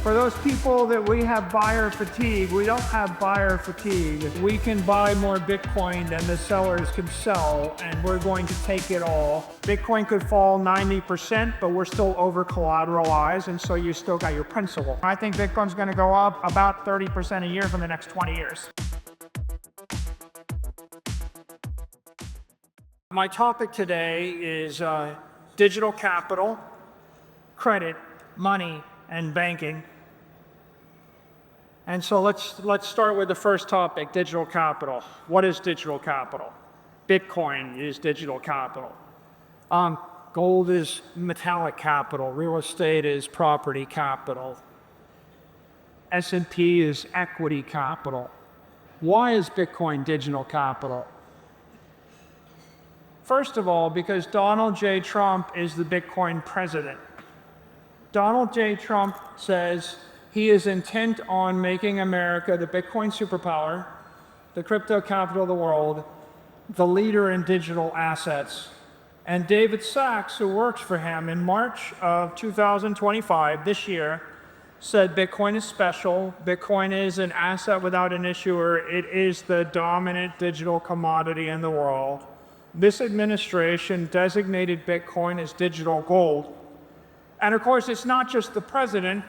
For those people that we have buyer fatigue, we don't have buyer fatigue. We can buy more Bitcoin than the sellers can sell, and we're going to take it all. Bitcoin could fall 90%, but we're still over collateralized, and so you still got your principal. I think Bitcoin's going to go up about 30% a year for the next 20 years. My topic today is digital capital, credit, money, and banking. And so let's start with the first topic, digital capital. What is digital capital? Bitcoin is digital capital. Gold is metallic capital. Real estate is property capital. S&P is equity capital. Why is Bitcoin digital capital? First of all, because Donald J. Trump is the Bitcoin president. Donald J. Trump says he is intent on making America the Bitcoin superpower, the crypto capital of the world, the leader in digital assets. And David Sachs, who works for him, in March of 2025, this year, said Bitcoin is special. Bitcoin is an asset without an issuer. It is the dominant digital commodity in the world. This administration designated Bitcoin as digital gold. And of course, it's not just the president.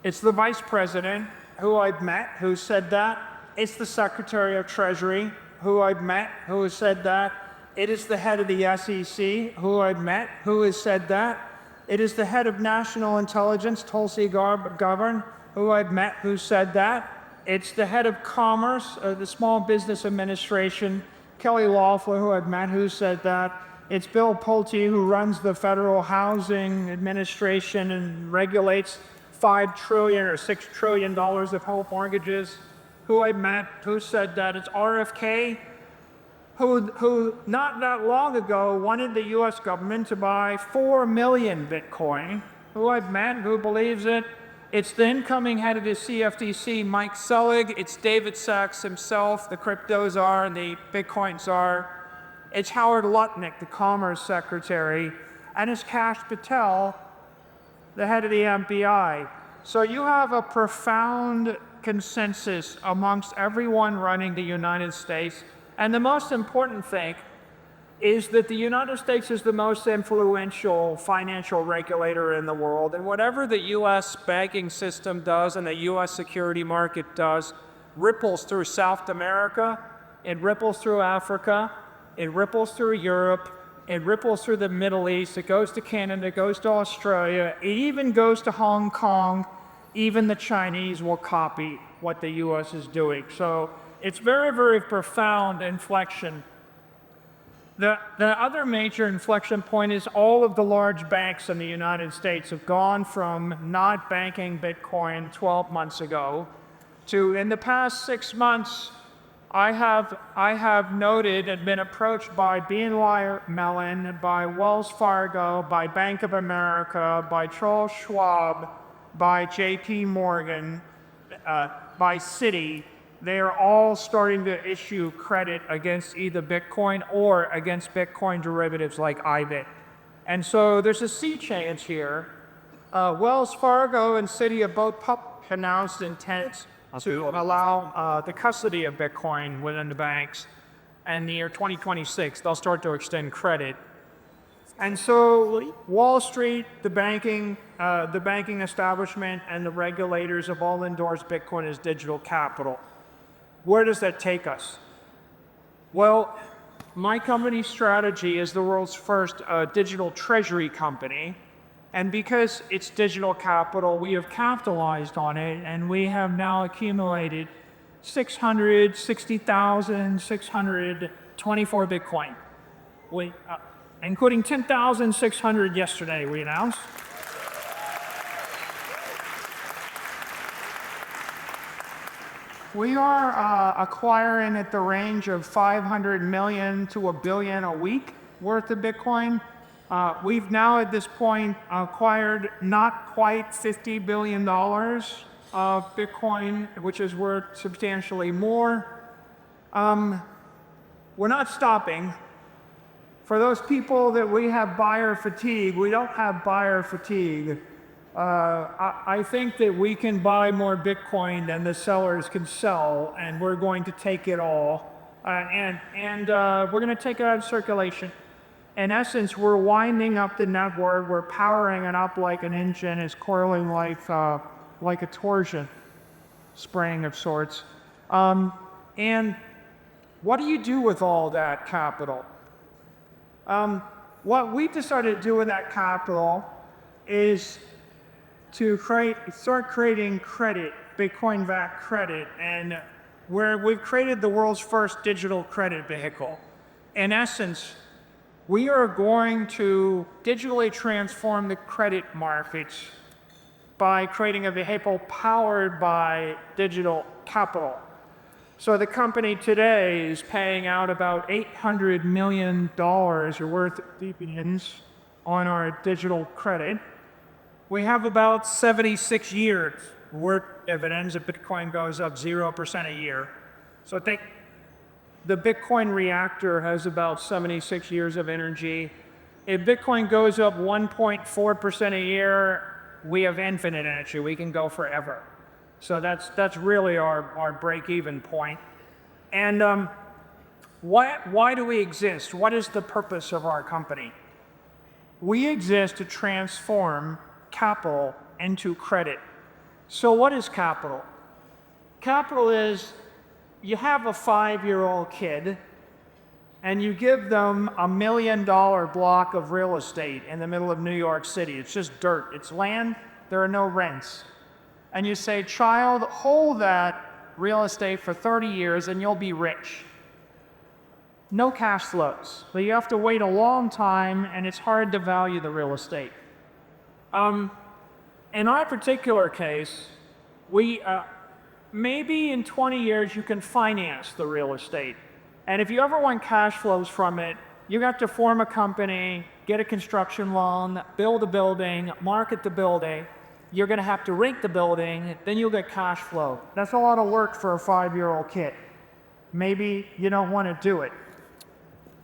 It's the vice president, who I've met, who said that. It's the secretary of Treasury, who I've met, who has said that. It is the head of the SEC, who I've met, who has said that. It is the head of national intelligence, Tulsi Gabbard, who I've met, who said that. It's the head of commerce, the Small Business Administration, Kelly Loeffler, who I've met, who said that. It's Bill Pulte, who runs the Federal Housing Administration and regulates $5 trillion or $6 trillion of home mortgages, who I met, who said that. It's RFK, who not that long ago wanted the US government to buy 4 million Bitcoin, who I've met, who believes it. It's the incoming head of the CFTC, Mike Selig. It's David Sachs himself, the crypto czar and the Bitcoin czar. It's Howard Lutnick, the Commerce Secretary, and it's Kash Patel, the head of the FBI. So you have a profound consensus amongst everyone running the United States. And the most important thing is that the United States is the most influential financial regulator in the world. And whatever the US banking system does and the US security market does ripples through South America, it ripples through Africa, it ripples through Europe, it ripples through the Middle East, it goes to Canada, it goes to Australia, it even goes to Hong Kong. Even the Chinese will copy what the US is doing. So it's very, very profound inflection. The other major inflection point is all of the large banks in the United States have gone from not banking Bitcoin 12 months ago to, in the past 6 months, I have noted and been approached by BNY Mellon, by Wells Fargo, by Bank of America, by Charles Schwab, by JP Morgan, by Citi. They are all starting to issue credit against either Bitcoin or against Bitcoin derivatives like IBIT. And so there's a sea change here. Wells Fargo and Citi have both announced intent to allow the custody of Bitcoin within the banks. And in the year 2026, they'll start to extend credit. And so Wall Street, the banking establishment, and the regulators have all endorsed Bitcoin as digital capital. Where does that take us? Well, my MicroStrategy is the world's first digital treasury company. And because it's digital capital, we have capitalized on it, and we have now accumulated 660,624 Bitcoin. Including 10,600 yesterday, we announced. We are acquiring at the range of 500 million to $1 billion a week worth of Bitcoin. We've now at this point acquired not quite $50 billion of Bitcoin, which is worth substantially more. We're not stopping. For those people that we have buyer fatigue, we don't have buyer fatigue. I think that we can buy more Bitcoin than the sellers can sell, and we're going to take it all, and we're going to take it out of circulation. In essence, we're winding up the network, we're powering it up like an engine, it's coiling like a torsion spring of sorts. And what do you do with all that capital? What we decided to do with that capital is to start creating credit, Bitcoin-backed credit, and we've created the world's first digital credit vehicle. In essence, we are going to digitally transform the credit markets by creating a vehicle powered by digital capital. So the company today is paying out about $800 million worth of dividends on our digital credit. We have about 76 years worth of dividends if Bitcoin goes up 0% a year. So I think the Bitcoin reactor has about 76 years of energy. If Bitcoin goes up 1.4% a year, we have infinite energy. We can go forever. So that's really our break-even point. And why do we exist? What is the purpose of our company? We exist to transform capital into credit. So what is capital? Capital is, you have a 5-year-old kid and you give them $1 million block of real estate in the middle of New York City. It's just dirt, it's land, there are no rents. And you say, child, hold that real estate for 30 years and you'll be rich. No cash flows, but you have to wait a long time and it's hard to value the real estate. In our particular case, maybe in 20 years you can finance the real estate. And if you ever want cash flows from it, you have to form a company, get a construction loan, build a building, market the building. You're going to have to rent the building, then you'll get cash flow. That's a lot of work for a 5-year-old kid. Maybe you don't want to do it.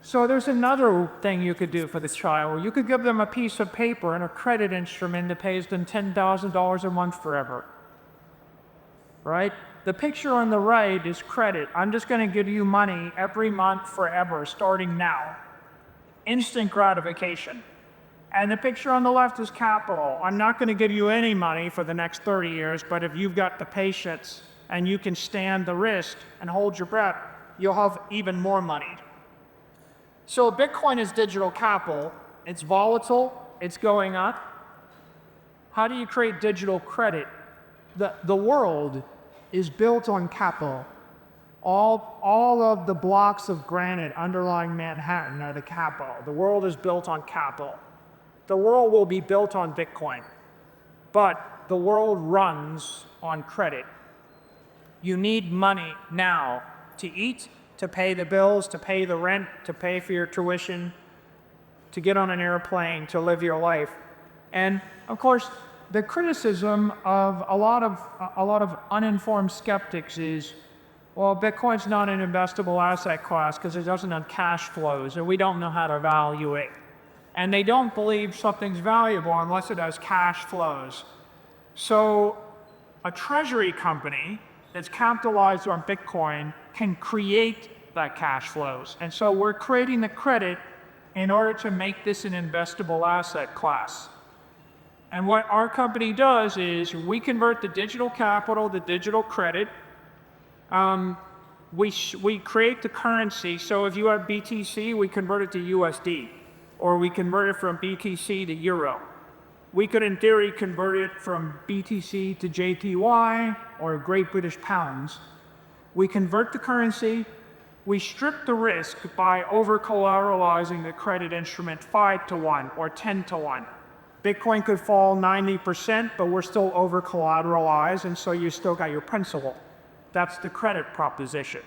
So there's another thing you could do for the child. You could give them a piece of paper and a credit instrument that pays them $10,000 a month forever. Right? The picture on the right is credit. I'm just going to give you money every month forever, starting now. Instant gratification. And the picture on the left is capital. I'm not going to give you any money for the next 30 years, but if you've got the patience and you can stand the risk and hold your breath, you'll have even more money. So Bitcoin is digital capital. It's volatile. It's going up. How do you create digital credit? The world is built on capital. All of the blocks of granite underlying Manhattan are the capital. The world is built on capital. The world will be built on Bitcoin, but the world runs on credit. You need money now to eat, to pay the bills, to pay the rent, to pay for your tuition, to get on an airplane, to live your life. And of course, the criticism of a lot of uninformed skeptics is, well, Bitcoin's not an investable asset class because it doesn't have cash flows, and we don't know how to value it. And they don't believe something's valuable unless it has cash flows. So a treasury company that's capitalized on Bitcoin can create that cash flows. And so we're creating the credit in order to make this an investable asset class. And what our company does is we convert the digital capital to digital credit. We create the currency. So if you have BTC, we convert it to USD. Or we convert it from BTC to Euro. We could, in theory, convert it from BTC to JPY or Great British Pounds. We convert the currency. We strip the risk by over-collateralizing the credit instrument 5-to-1 or 10-to-1. Bitcoin could fall 90%, but we're still over-collateralized, and so you still got your principal. That's the credit proposition.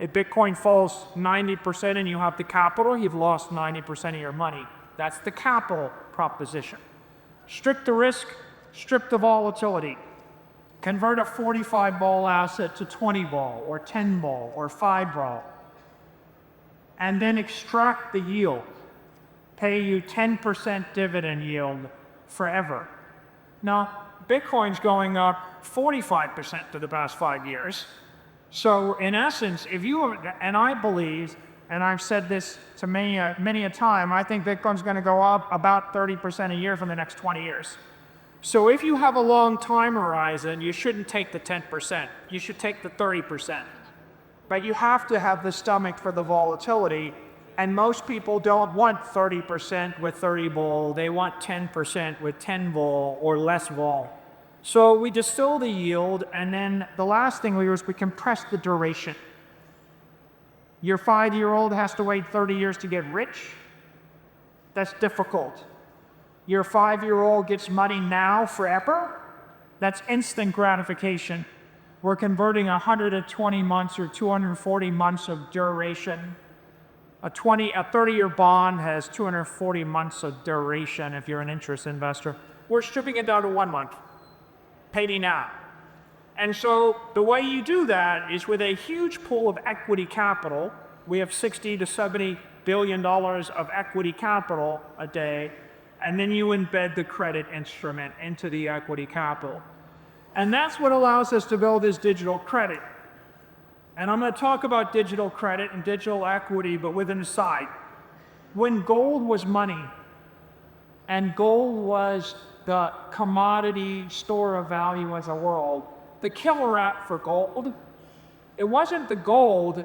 If Bitcoin falls 90% and you have the capital, you've lost 90% of your money. That's the capital proposition. Strip the risk, strip the volatility. Convert a 45-ball asset to 20-ball or 10-ball or 5-ball. And then extract the yield. Pay you 10% dividend yield forever. Now, Bitcoin's going up 45% for the past 5 years. So in essence, if you, and I believe, and I've said this to many a time, I think Bitcoin's going to go up about 30% a year for the next 20 years. So if you have a long time horizon, you shouldn't take the 10%. You should take the 30%. But you have to have the stomach for the volatility. And most people don't want 30% with 30 vol. They want 10% with 10 vol or less vol. So we distill the yield, and then the last thing we do is we compress the duration. Your 5-year-old has to wait 30 years to get rich. That's difficult. Your 5-year-old gets money now forever. That's instant gratification. We're converting 120 months or 240 months of duration. A 30-year bond has 240 months of duration if you're an interest investor. We're stripping it down to 1 month. Pay me now. And so the way you do that is with a huge pool of equity capital. We have $60 to $70 billion of equity capital a day, and then you embed the credit instrument into the equity capital. And that's what allows us to build this digital credit. And I'm going to talk about digital credit and digital equity, but with an aside. When gold was money, and gold was the commodity store of value as a world, the killer app for gold, it wasn't the gold.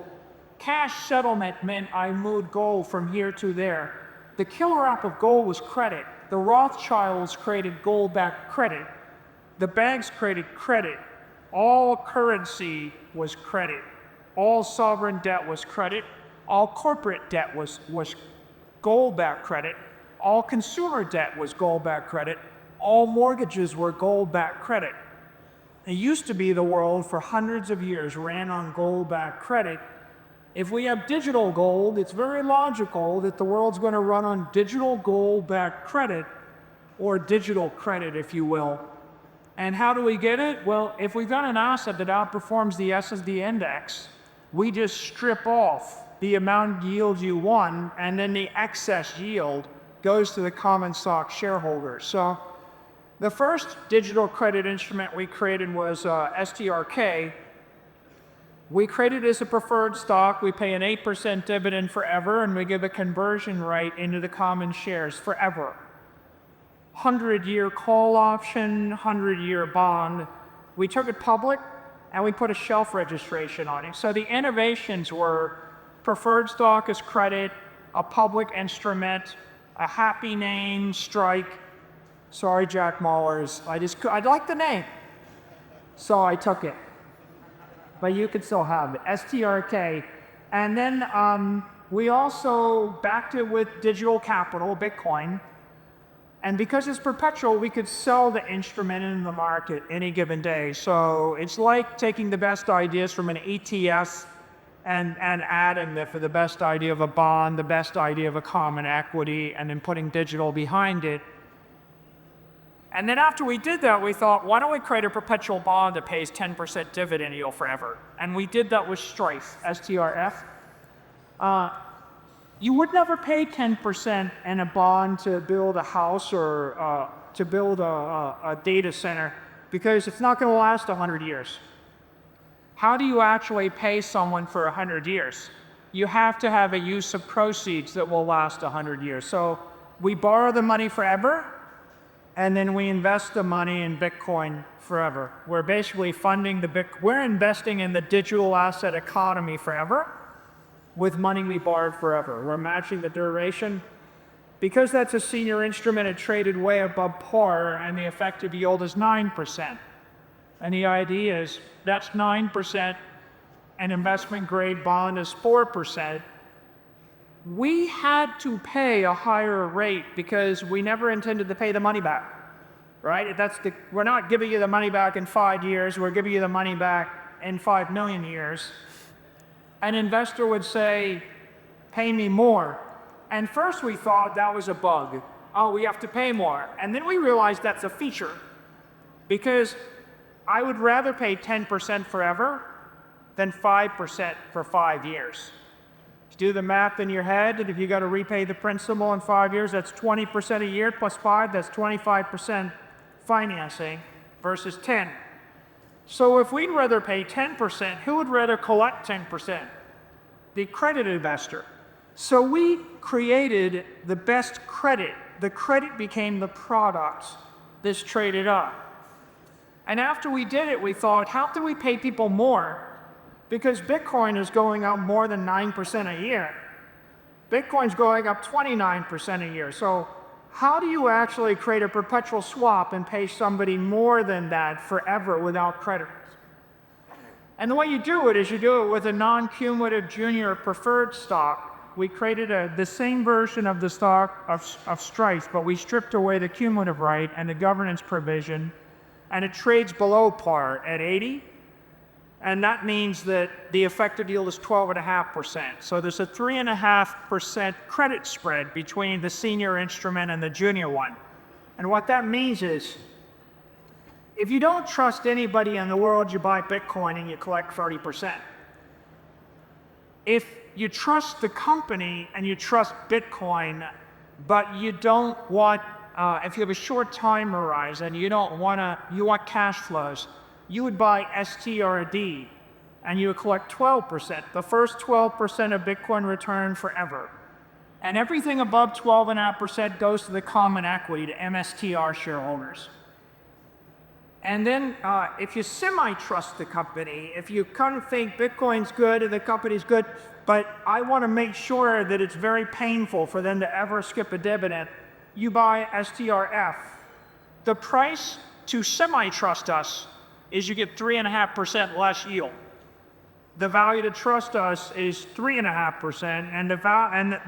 Cash settlement meant I moved gold from here to there. The killer app of gold was credit. The Rothschilds created gold-backed credit. The banks created credit. All currency was credit. All sovereign debt was credit. All corporate debt was gold-backed credit. All consumer debt was gold-backed credit. All mortgages were gold-backed credit. It used to be the world for hundreds of years ran on gold-backed credit. If we have digital gold, it's very logical that the world's going to run on digital gold-backed credit, or digital credit, if you will. And how do we get it? Well, if we've got an asset that outperforms the S&P index, we just strip off the amount of yield you won, and then the excess yield goes to the common stock shareholders. So the first digital credit instrument we created was STRK. We created it as a preferred stock. We pay an 8% dividend forever, and we give a conversion right into the common shares forever. 100-year call option, 100-year bond. We took it public, and we put a shelf registration on it. So the innovations were preferred stock as credit, a public instrument, a happy name, strike. Sorry, Jack Mallers. I like the name, so I took it. But you could still have it, STRK. And then we also backed it with digital capital, Bitcoin. And because it's perpetual, we could sell the instrument in the market any given day. So it's like taking the best ideas from an ETF and adding them for the best idea of a bond, the best idea of a common equity, and then putting digital behind it. And then after we did that, we thought, why don't we create a perpetual bond that pays 10% dividend yield forever? And we did that with Strife, STRF. You would never pay 10% in a bond to build a house or to build a data center, because it's not going to last 100 years. How do you actually pay someone for 100 years? You have to have a use of proceeds that will last 100 years. So we borrow the money forever, and then we invest the money in Bitcoin forever. We're basically funding we're investing in the digital asset economy forever with money we borrowed forever. We're matching the duration. Because that's a senior instrument, it traded way above par, and the effective yield is 9%. And the idea is that's 9%, an investment grade bond is 4%. We had to pay a higher rate because we never intended to pay the money back, right? We're not giving you the money back in 5 years, we're giving you the money back in 5 million years. An investor would say, pay me more. And first we thought that was a bug. Oh, we have to pay more. And then we realized that's a feature, because I would rather pay 10% forever than 5% for 5 years. Do the math in your head, and if you got to repay the principal in 5 years, that's 20% a year plus 5, that's 25%. financing versus 10. So if we'd rather pay 10%, who would rather collect 10%? The credit investor. So we created the best credit. The credit became the product that's traded up. And after we did it, we thought, how can we pay people more? Because Bitcoin is going up more than 9% a year. Bitcoin's going up 29% a year. So how do you actually create a perpetual swap and pay somebody more than that forever without credit? And the way you do it is you do it with a non-cumulative junior preferred stock. We created the same version of the stock of Strife, but we stripped away the cumulative right and the governance provision, and it trades below par at 80. And that means that the effective yield is 12.5%. So there's a 3.5% credit spread between the senior instrument and the junior one. And what that means is, if you don't trust anybody in the world, you buy Bitcoin and you collect 30%. If you trust the company and you trust Bitcoin, but you don't want, if you have a short time horizon, you want cash flows, you would buy STRD and you would collect 12%, the first 12% of Bitcoin return forever. And everything above 12.5% goes to the common equity, to MSTR shareholders. And then if you semi-trust the company, if you kind of think Bitcoin's good and the company's good, but I want to make sure that it's very painful for them to ever skip a dividend, you buy STRF. The price to semi-trust us is you get 3.5% less yield. The value to trust us is 3.5%, and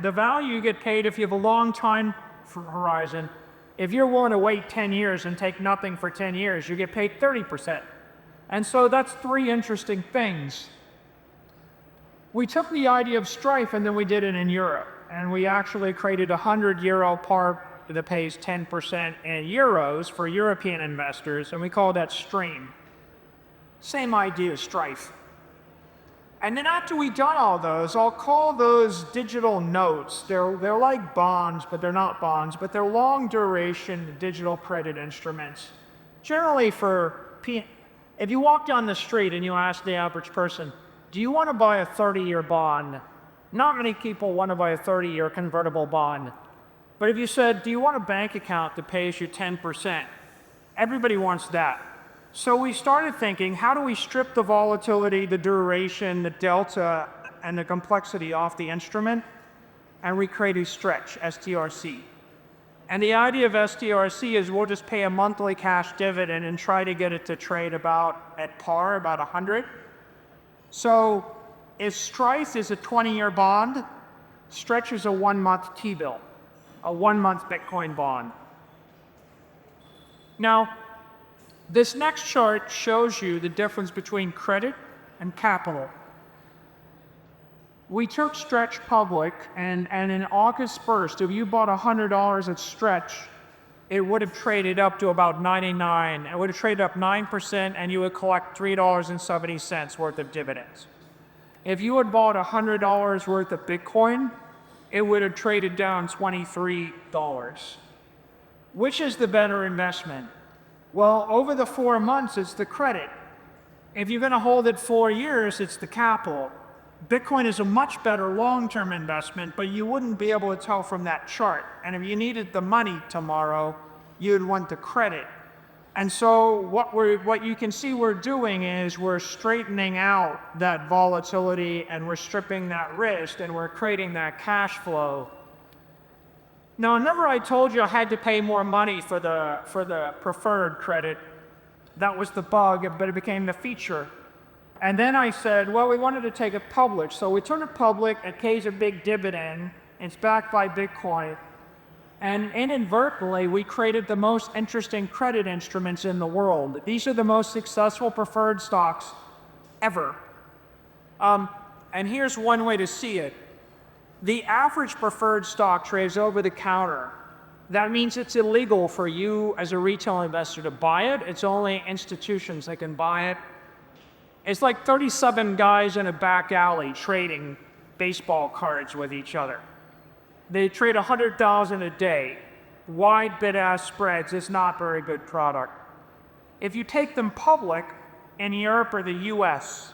the value you get paid if you have a long time horizon. If you're willing to wait 10 years and take nothing for 10 years, you get paid 30%. And so that's three interesting things. We took the idea of Strife and then we did it in Europe. And we actually created a €100 par that pays 10% in euros for European investors, and we call that Stream. Same idea as Strife. And then after we've done all those, I'll call those digital notes. They're like bonds, but they're not bonds, but they're long duration digital credit instruments. Generally if you walk down the street and you ask the average person, do you want to buy a 30-year bond? Not many people want to buy a 30-year convertible bond. But if you said, do you want a bank account that pays you 10%? Everybody wants that. So we started thinking, how do we strip the volatility, the duration, the delta, and the complexity off the instrument, and recreate a stretch, STRC. And the idea of STRC is we'll just pay a monthly cash dividend and try to get it to trade about at par, about 100. So if Strife is a 20-year bond, Stretch is a 1-month T-bill, a 1-month Bitcoin bond. Now, this next chart shows you the difference between credit and capital. We took Stretch public, and in August 1st, if you bought $100 at Stretch, it would have traded up to about 99. It would have traded up 9%, and you would collect $3.70 worth of dividends. If you had bought $100 worth of Bitcoin, it would have traded down $23. Which is the better investment? Well, over the 4 months, it's the credit. If you're going to hold it 4 years, it's the capital. Bitcoin is a much better long-term investment, but you wouldn't be able to tell from that chart. And if you needed the money tomorrow, you'd want the credit. And so what you can see we're doing is we're straightening out that volatility and we're stripping that risk and we're creating that cash flow. Now, remember I told you I had to pay more money for the preferred credit. That was the bug, but it became the feature. And then I said, well, we wanted to take it public. So we turned it public. It pays a big dividend. It's backed by Bitcoin. And inadvertently, we created the most interesting credit instruments in the world. These are the most successful preferred stocks ever. And here's one way to see it. The average preferred stock trades over the counter. That means it's illegal for you as a retail investor to buy it. It's only institutions that can buy it. It's like 37 guys in a back alley trading baseball cards with each other. They trade 100,000 a day. Wide bid-ask spreads is not a very good product. If you take them public in Europe or the US,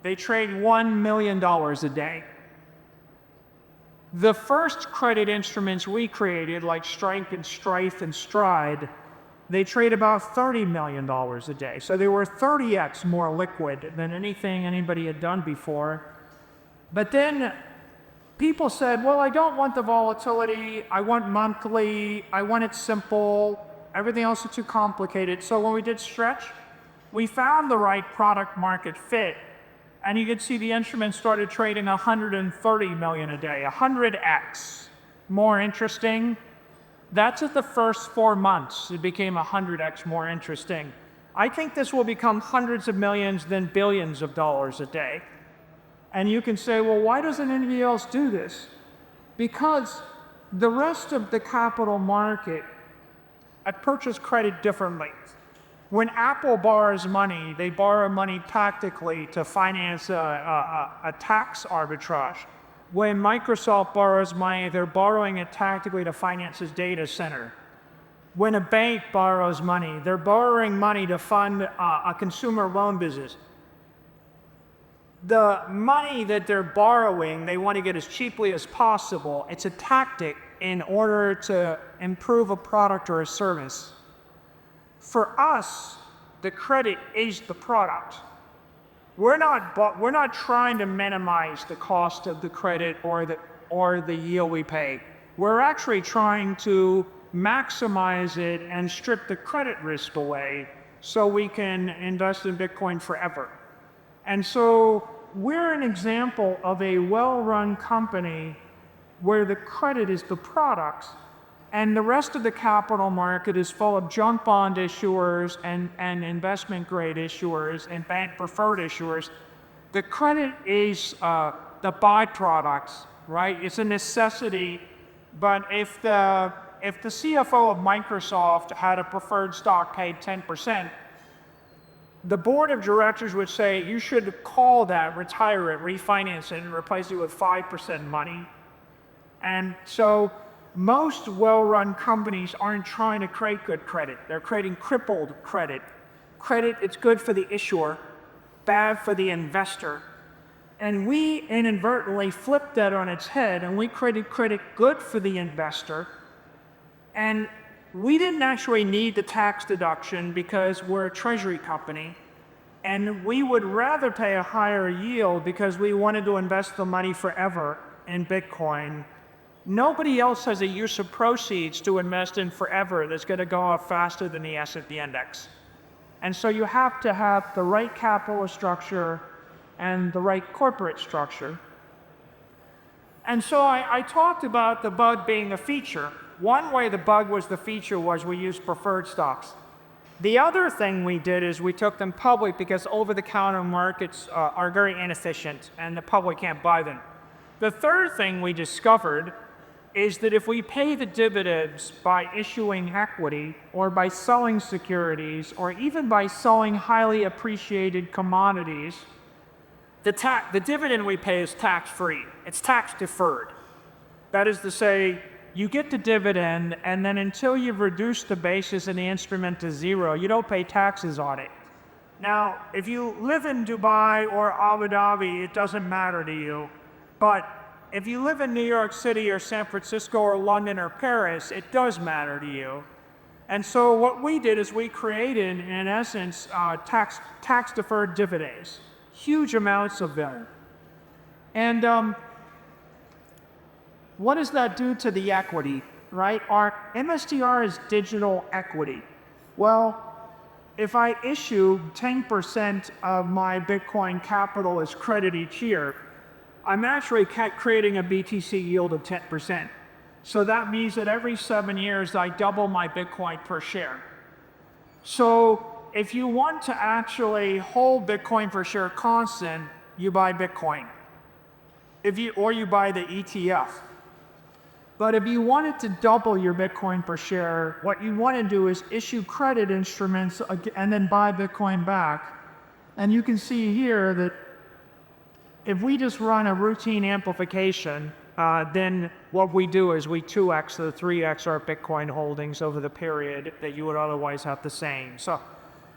they trade $1 million a day. The first credit instruments we created, like Strike and Strife and Stride, they trade about $30 million a day. So they were 30x more liquid than anything anybody had done before. But then people said, well, I don't want the volatility. I want monthly. I want it simple. Everything else is too complicated. So when we did Stretch, we found the right product market fit. And you could see the instrument started trading 130 million a day, 100x. More interesting. That's at the first 4 months. It became 100x more interesting. I think this will become hundreds of millions, then billions of dollars a day. And you can say, well, why doesn't anybody else do this? Because the rest of the capital market purchase credit differently. When Apple borrows money, they borrow money tactically to finance a tax arbitrage. When Microsoft borrows money, they're borrowing it tactically to finance its data center. When a bank borrows money, they're borrowing money to fund a consumer loan business. The money that they're borrowing, they want to get as cheaply as possible. It's a tactic in order to improve a product or a service. For us, the credit is the product. We're not trying to minimize the cost of the credit or the yield we pay. We're actually trying to maximize it and strip the credit risk away so we can invest in Bitcoin forever. And so we're an example of a well-run company where the credit is the product and the rest of the capital market is full of junk bond issuers and investment grade issuers and bank preferred issuers. The credit is the byproduct, right? It's a necessity, but if the CFO of Microsoft had a preferred stock paid 10%, the board of directors would say, you should call that, retire it, refinance it, and replace it with 5% money. And so most well-run companies aren't trying to create good credit. They're creating crippled credit. Credit, it's good for the issuer, bad for the investor. And we inadvertently flipped that on its head, and we created credit good for the investor. And we didn't actually need the tax deduction because we're a treasury company. And we would rather pay a higher yield because we wanted to invest the money forever in Bitcoin. Nobody else has a use of proceeds to invest in forever that's going to go up faster than the S&P index. And so you have to have the right capital structure and the right corporate structure. And so I talked about the bug being a feature. One way the bug was the feature was we used preferred stocks. The other thing we did is we took them public because over-the-counter markets are very inefficient and the public can't buy them. The third thing we discovered is that if we pay the dividends by issuing equity or by selling securities or even by selling highly appreciated commodities, the dividend we pay is tax-free. It's tax-deferred. That is to say, you get the dividend, and then until you've reduced the basis in the instrument to zero, you don't pay taxes on it. Now, if you live in Dubai or Abu Dhabi, it doesn't matter to you. But if you live in New York City or San Francisco or London or Paris, it does matter to you. And so what we did is we created, in essence, tax-deferred dividends, huge amounts of them. And what does that do to the equity, right? Our MSTR is digital equity. Well, if I issue 10% of my Bitcoin capital as credit each year, I'm actually creating a BTC yield of 10%. So that means that every 7 years, I double my Bitcoin per share. So if you want to actually hold Bitcoin per share constant, you buy Bitcoin. Or you buy the ETF. But if you wanted to double your Bitcoin per share, what you want to do is issue credit instruments and then buy Bitcoin back. And you can see here that if we just run a routine amplification, then what we do is we 2x or 3x our Bitcoin holdings over the period that you would otherwise have the same. So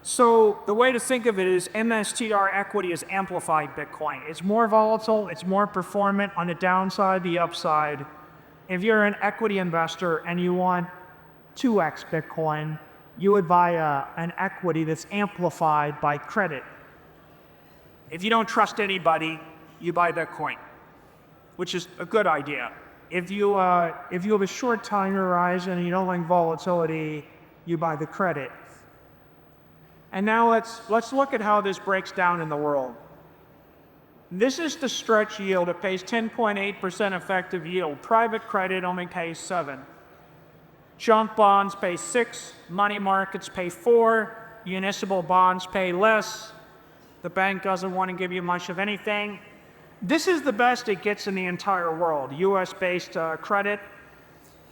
So the way to think of it is MSTR equity is amplified Bitcoin. It's more volatile, it's more performant on the downside, the upside. If you're an equity investor and you want 2x Bitcoin, you would buy an equity that's amplified by credit. If you don't trust anybody, you buy Bitcoin, which is a good idea. If you have a short time horizon and you don't like volatility, you buy the credit. And now let's look at how this breaks down in the world. This is the stretch yield. It pays 10.8% effective yield. Private credit only pays 7. Junk bonds pay 6. Money markets pay 4. Municipal bonds pay less. The bank doesn't want to give you much of anything. This is the best it gets in the entire world, US-based credit.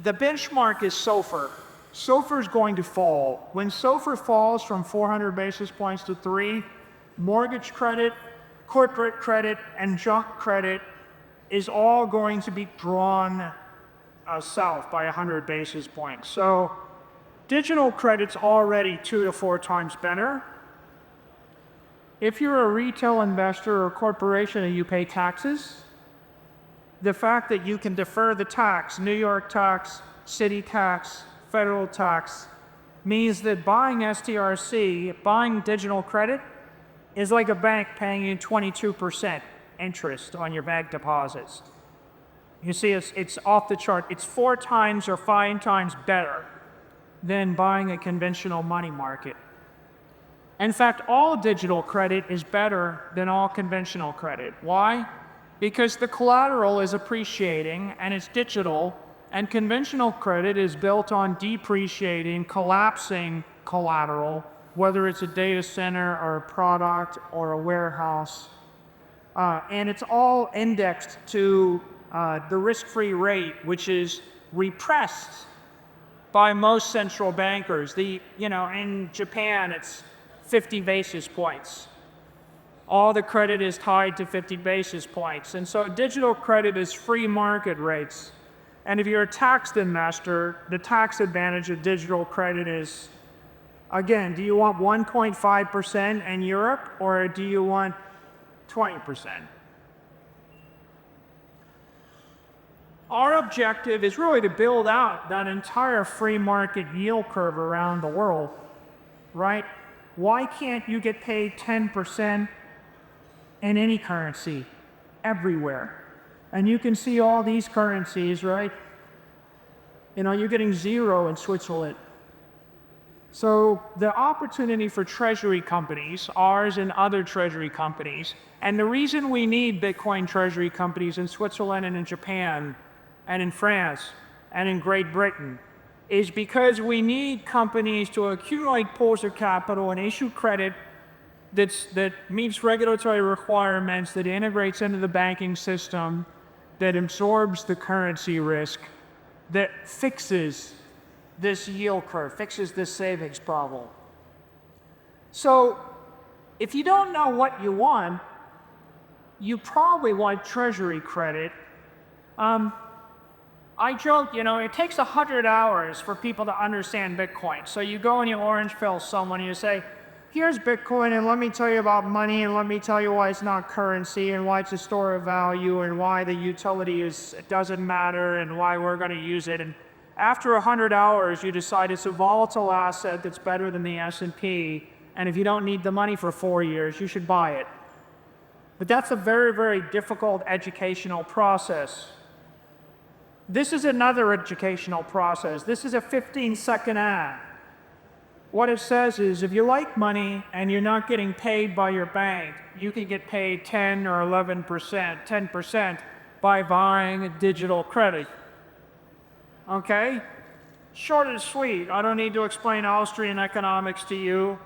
The benchmark is SOFR. SOFR is going to fall. When SOFR falls from 400 basis points to 3, mortgage credit, corporate credit, and junk credit is all going to be drawn south by 100 basis points. So digital credit's already 2 to 4 times better. If you're a retail investor or corporation and you pay taxes, the fact that you can defer the tax, New York tax, city tax, federal tax, means that buying STRC, buying digital credit, is like a bank paying you 22% interest on your bank deposits. You see, it's off the chart. It's 4 times or 5 times better than buying a conventional money market. In fact, all digital credit is better than all conventional credit. Why? Because the collateral is appreciating and it's digital, and conventional credit is built on depreciating, collapsing collateral, whether it's a data center or a product or a warehouse. And it's all indexed to the risk-free rate, which is repressed by most central bankers. In Japan, it's 50 basis points. All the credit is tied to 50 basis points. And so digital credit is free market rates. And if you're a taxed investor, the tax advantage of digital credit is, again, do you want 1.5% in Europe or do you want 20%? Our objective is really to build out that entire free market yield curve around the world, right? Why can't you get paid 10% in any currency, everywhere? And you can see all these currencies, right? You're getting 0 in Switzerland. So the opportunity for treasury companies, ours and other treasury companies, and the reason we need Bitcoin treasury companies in Switzerland and in Japan and in France and in Great Britain, is because we need companies to accumulate pools of capital and issue credit that meets regulatory requirements, that integrates into the banking system, that absorbs the currency risk, that fixes this yield curve, fixes this savings problem. So if you don't know what you want, you probably want treasury credit. I joke, it takes 100 hours for people to understand Bitcoin. So you go and you orange pill someone and you say, here's Bitcoin, and let me tell you about money, and let me tell you why it's not currency, and why it's a store of value, and why the utility it doesn't matter, and why we're going to use it. And after 100 hours, you decide it's a volatile asset that's better than the S&P, and if you don't need the money for 4 years, you should buy it. But that's a very, very difficult educational process. This is another educational process. This is a 15-second ad. What it says is, if you like money and you're not getting paid by your bank, you can get paid 10 or 11%, 10% by buying digital credit. Okay? Short and sweet. I don't need to explain Austrian economics to you.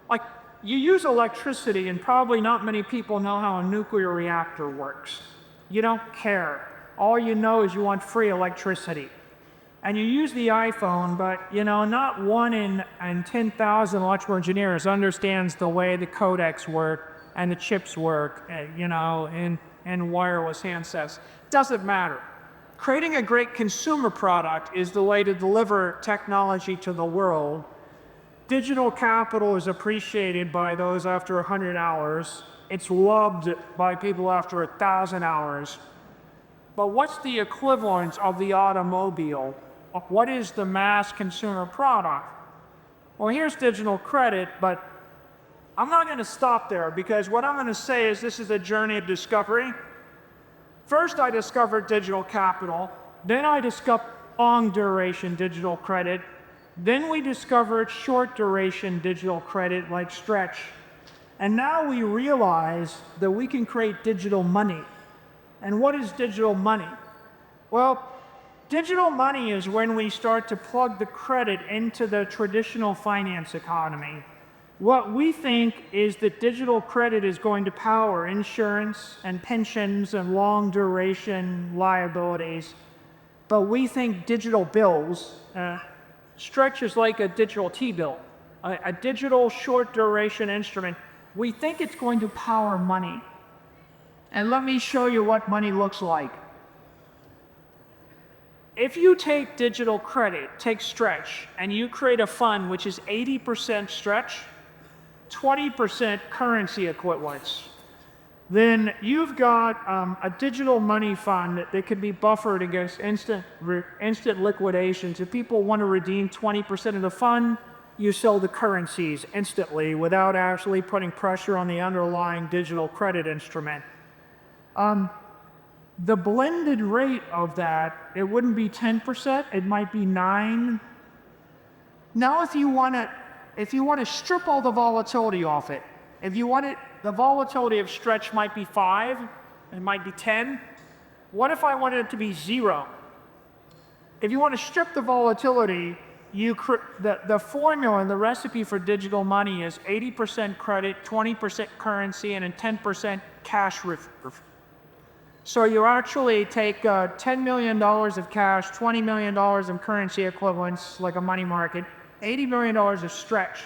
Like, you use electricity, and probably not many people know how a nuclear reactor works. You don't care. All you know is you want free electricity. And you use the iPhone, but not 1 in 10,000 electrical engineers understands the way the codecs work and the chips work, in wireless handsets. Doesn't matter. Creating a great consumer product is the way to deliver technology to the world. Digital capital is appreciated by those after 100 hours. It's loved by people after 1,000 hours. But what's the equivalent of the automobile? What is the mass consumer product? Well, here's digital credit, but I'm not going to stop there, because what I'm going to say is this is a journey of discovery. First, I discovered digital capital. Then I discovered long duration digital credit. Then we discovered short duration digital credit like Stretch. And now we realize that we can create digital money. And what is digital money? Well, digital money is when we start to plug the credit into the traditional finance economy. What we think is that digital credit is going to power insurance and pensions and long duration liabilities. But we think digital bills, Stretch is like a digital T-bill, a digital short duration instrument. We think it's going to power money. And let me show you what money looks like. If you take digital credit, take Stretch, and you create a fund which is 80% Stretch, 20% currency equivalents, then you've got a digital money fund that can be buffered against instant liquidations. If people want to redeem 20% of the fund, you sell the currencies instantly without actually putting pressure on the underlying digital credit instrument. The blended rate of that, it wouldn't be 10%, it might be 9%. Now if you want to strip all the volatility off it, the volatility of Stretch might be 5%, it might be 10%. What if I wanted it to be 0%? If you want to strip the volatility, the formula and the recipe for digital money is 80% credit, 20% currency, and a 10% cash reserve. So you actually take $10 million of cash, $20 million of currency equivalents, like a money market, $80 million of Stretch.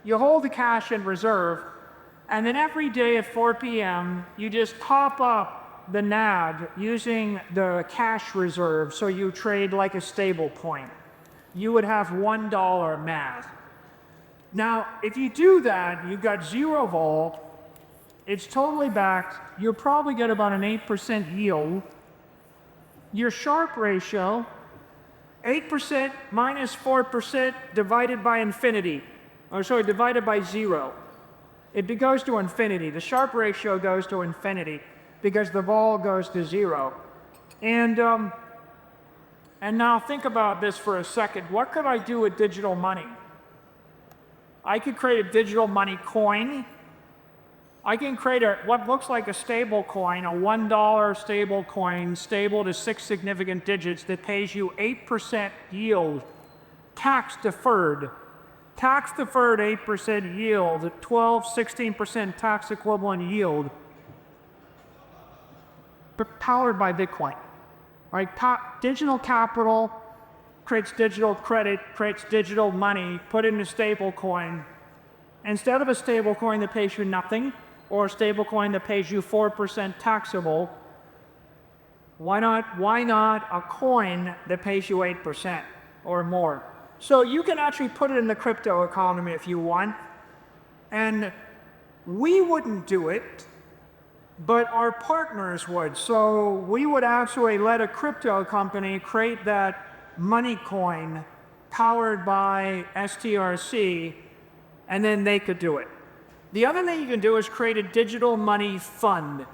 You hold the cash in reserve, and then every day at 4 p.m., you just top up the NAV using the cash reserve, so you trade like a stable coin. You would have $1 math. Now, if you do that, you've got 0 vol, it's totally backed, you'll probably get about an 8% yield. Your Sharpe ratio, 8% minus 4% divided by infinity. Divided by 0. It goes to infinity. The Sharpe ratio goes to infinity because the vol goes to 0. And now think about this for a second. What could I do with digital money? I could create a digital money coin. I can create what looks like a stable coin, a $1 stable coin, stable to 6 significant digits, that pays you 8% yield, tax deferred. Tax deferred 8% yield, 12, 16% tax equivalent yield, powered by Bitcoin. Right? Digital capital creates digital credit, creates digital money, put in a stable coin. Instead of a stable coin that pays you nothing, or a stable coin that pays you 4% taxable, why not a coin that pays you 8% or more? So you can actually put it in the crypto economy if you want. And we wouldn't do it, but our partners would. So we would actually let a crypto company create that money coin powered by STRC, and then they could do it. The other thing you can do is create a digital money fund.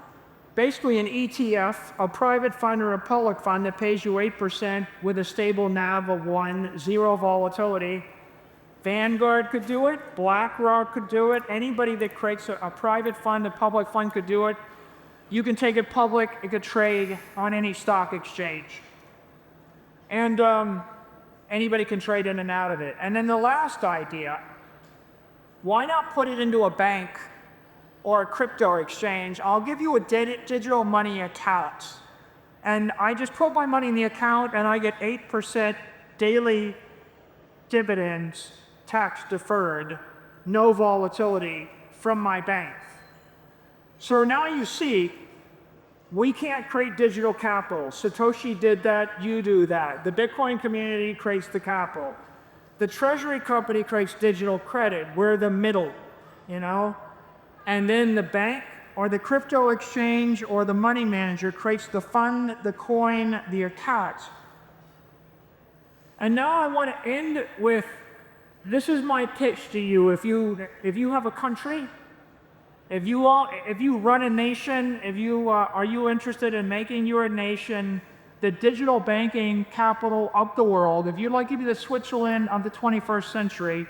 Basically an ETF, a private fund or a public fund that pays you 8% with a stable NAV of 1, 0 volatility. Vanguard could do it, BlackRock could do it, anybody that creates a private fund, a public fund could do it. You can take it public, it could trade on any stock exchange. And anybody can trade in and out of it. And then the last idea, why not put it into a bank or a crypto exchange? I'll give you a digital money account. And I just put my money in the account and I get 8% daily dividends, tax deferred, no volatility from my bank. So now you see, we can't create digital capital. Satoshi did that, you do that. The Bitcoin community creates the capital. The treasury company creates digital credit. We're the middle, you know? And then the bank or the crypto exchange or the money manager creates the fund, the coin, the account. And now I want to end with, this is my pitch to you. If you have a country, if you run a nation, are you interested in making your nation the digital banking capital of the world, if you'd like to be the Switzerland of the 21st century,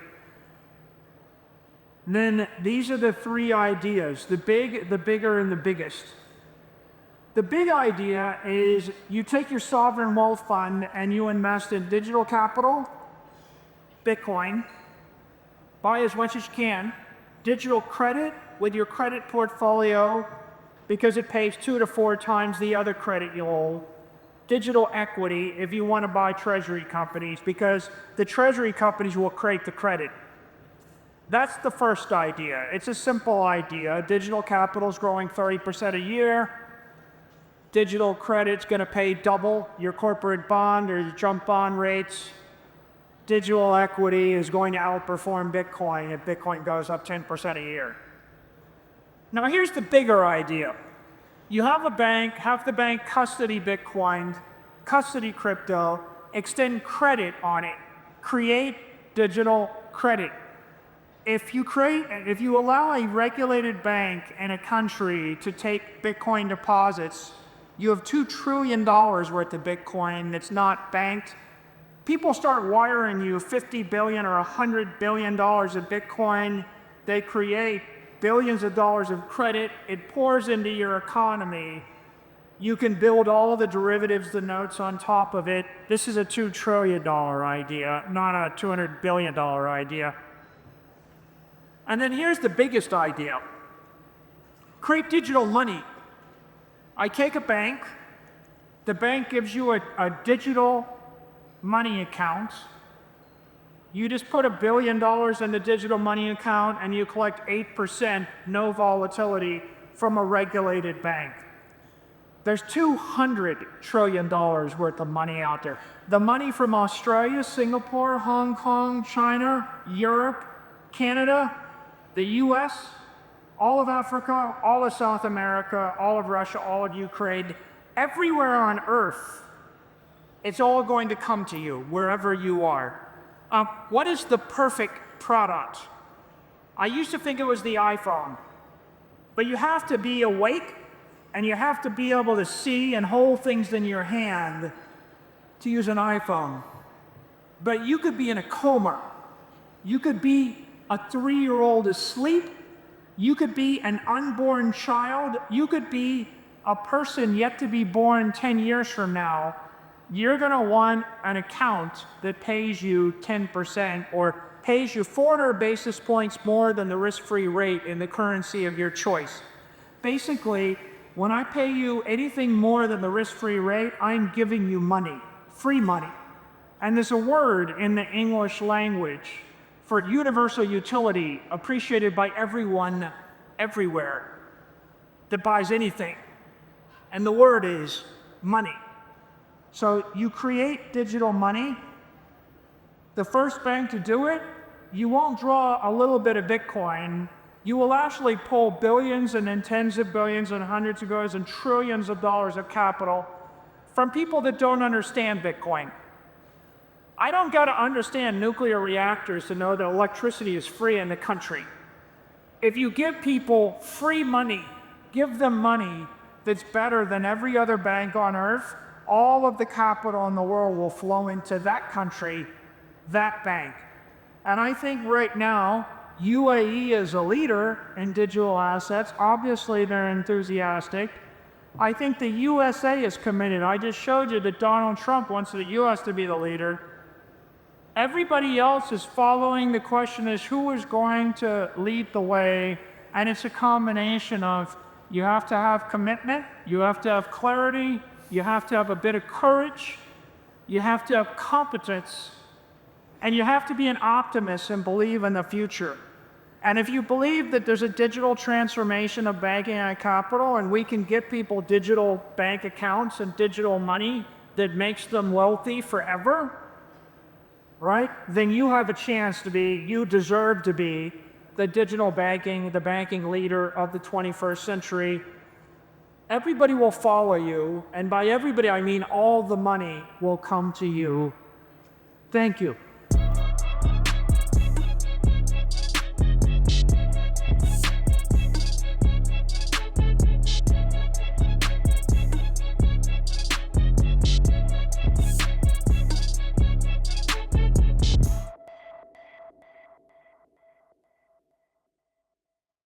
then these are the three ideas, the big, the bigger, and the biggest. The big idea is you take your sovereign wealth fund and you invest in digital capital, Bitcoin, buy as much as you can, digital credit with your credit portfolio because it pays 2 to 4 times the other credit you hold, digital equity if you want to buy treasury companies because the treasury companies will create the credit. That's the first idea. It's a simple idea. Digital capital is growing 30% a year. Digital credit's going to pay double your corporate bond or your jump bond rates. Digital equity is going to outperform Bitcoin if Bitcoin goes up 10% a year. Now here's the bigger idea. You have a bank, have the bank custody Bitcoin, custody crypto, extend credit on it, create digital credit. If you allow a regulated bank in a country to take Bitcoin deposits, you have $2 trillion worth of Bitcoin that's not banked. People start wiring you $50 billion or $100 billion of Bitcoin. They create billions of dollars of credit. It pours into your economy. You can build all the derivatives, the notes on top of it. This is a $2 trillion idea, not a $200 billion idea. And then here's the biggest idea. Create digital money. I take a bank. The bank gives you a digital money account. You just put $1 billion in the digital money account and you collect 8%, no volatility, from a regulated bank. There's $200 trillion worth of money out there. The money from Australia, Singapore, Hong Kong, China, Europe, Canada, the US, all of Africa, all of South America, all of Russia, all of Ukraine, everywhere on Earth, it's all going to come to you, wherever you are. What is the perfect product? I used to think it was the iPhone, but you have to be awake and you have to be able to see and hold things in your hand to use an iPhone. But you could be in a coma. You could be a 3-year-old asleep. You could be an unborn child. You could be a person yet to be born 10 years from now. You're going to want an account that pays you 10% or pays you 400 basis points more than the risk-free rate in the currency of your choice. Basically, when I pay you anything more than the risk-free rate, I'm giving you money, free money. And there's a word in the English language for universal utility appreciated by everyone, everywhere, that buys anything. And the word is money. So you create digital money. The first bank to do it, you won't draw a little bit of Bitcoin. You will actually pull billions and then tens of billions and hundreds of billions and trillions of dollars of capital from people that don't understand Bitcoin. I don't got to understand nuclear reactors to know that electricity is free in the country. If you give people free money, give them money that's better than every other bank on earth, all of the capital in the world will flow into that country, that bank. And I think right now, UAE is a leader in digital assets. Obviously, they're enthusiastic. I think the USA is committed. I just showed you that Donald Trump wants the US to be the leader. Everybody else is following. The question is, who is going to lead the way? And it's a combination of, you have to have commitment, you have to have clarity, you have to have a bit of courage, you have to have competence, and you have to be an optimist and believe in the future. And if you believe that there's a digital transformation of banking and capital, and we can get people digital bank accounts and digital money that makes them wealthy forever, right? Then you have a chance to be, you deserve to be the digital banking, the banking leader of the 21st century. Everybody will follow you, and by everybody I mean all the money will come to you. Thank you.